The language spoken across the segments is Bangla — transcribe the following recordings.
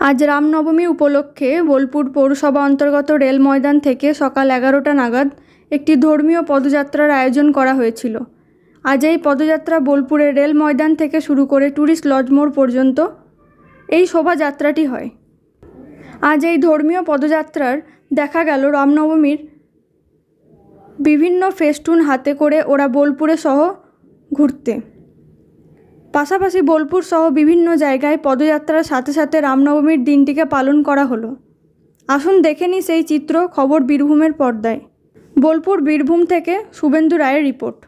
আজ রামনবমী উপলক্ষে বোলপুর পৌরসভা অন্তর্গত রেল ময়দান থেকে সকাল 11টা নাগাদ একটি ধর্মীয় পদযাত্রার আয়োজন করা হয়েছিল। আজ এই পদযাত্রা বোলপুরের রেল ময়দান থেকে শুরু করে ট্যুরিস্ট লজ মোড় পর্যন্ত এই শোভাযাত্রাটি হয়। আজ এই ধর্মীয় পদযাত্রার দেখা গেল রামনবমীর বিভিন্ন ফেস্টুন হাতে করে ওরা বোলপুরে সহ ঘুরতে। পাশাপাশি বোলপুর সহ বিভিন্ন জায়গায় পদযাত্রার সাথে সাথে রামনবমীর দিনটিকে পালন করা হলো। আসুন দেখে নিই সেই চিত্র খবর বীরভূমের পর্দায়। বোলপুর বীরভূম থেকে শুভেন্দু রায়ের রিপোর্ট।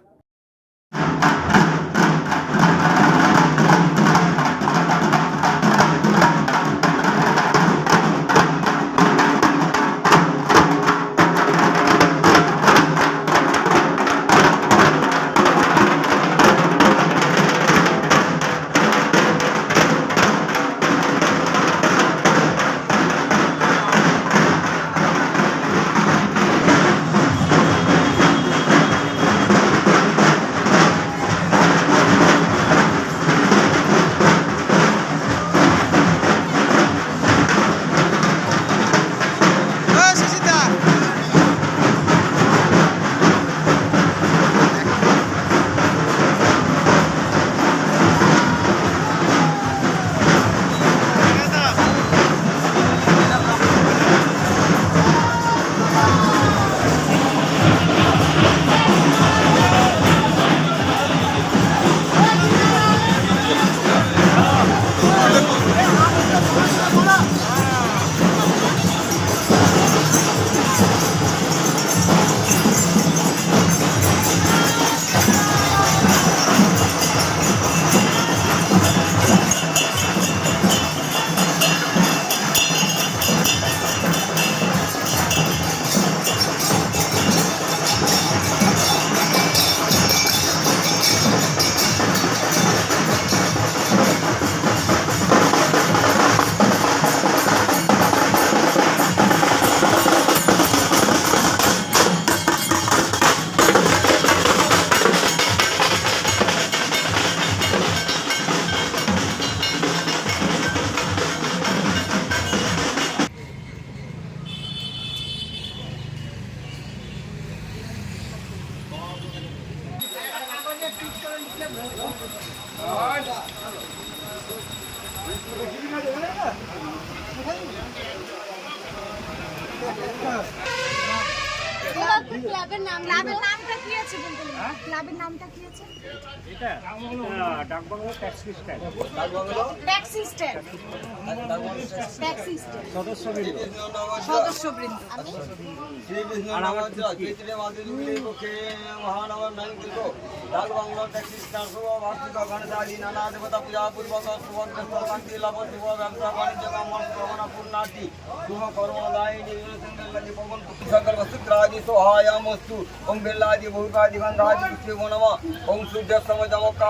ক্লাবের নামটা কি আছে বলতে? ক্লাবের নামটা কি আছে? এটা Dakbungalow taxi stand. Taxi stand. Taxi stand. সদস্যবৃন্দ। আমি শ্রী বিষ্ণু নমঃ চৈত্রে মাধুরী মুখে মহানবম নন্দিত ডাকবাংলো ট্যাক্সি স্ট্যান্ড শুভ বার্ষিক গণেশালী নানা দেবতা পূজা পূর্বক সুবর্ণ শান্তি লাভ শুভ ব্যবসা বাণিজ্য কামনা কামনা পূর্ণার্থী শুভ কর্মদায়িনী নিরসঙ্গী পবন সকল বস্তুত্রাদি সহায়ামস্তু ওম বেল্লাদি বহুকাদি গন্ধাদি পুষ্পে নমঃ ওম শুদ্ধ সমজমকা